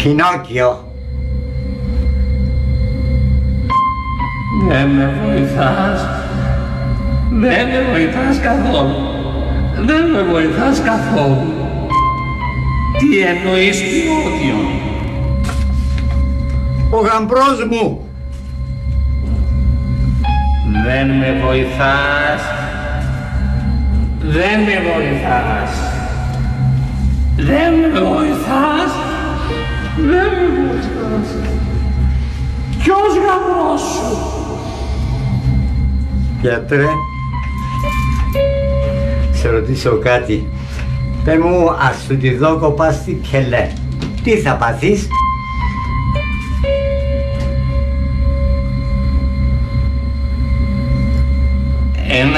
Πινόκιο. Δεν με βοηθάς. Δεν με βοηθάς καθόλου. Δεν με βοηθάς καθόλου. Τι εννοείς Πινόκιο? Ο γαμπρός μου. Δεν με βοηθάς. Δεν με βοηθάς. Δεν με βοηθάς. Δεν με βοηθάς. Ποιος γαμπρός σου? Γιατρέ, σε ρωτήσω κάτι. Πες μου, ας σου τη δω κοπάστη και λέ. Τι θα πάθεις?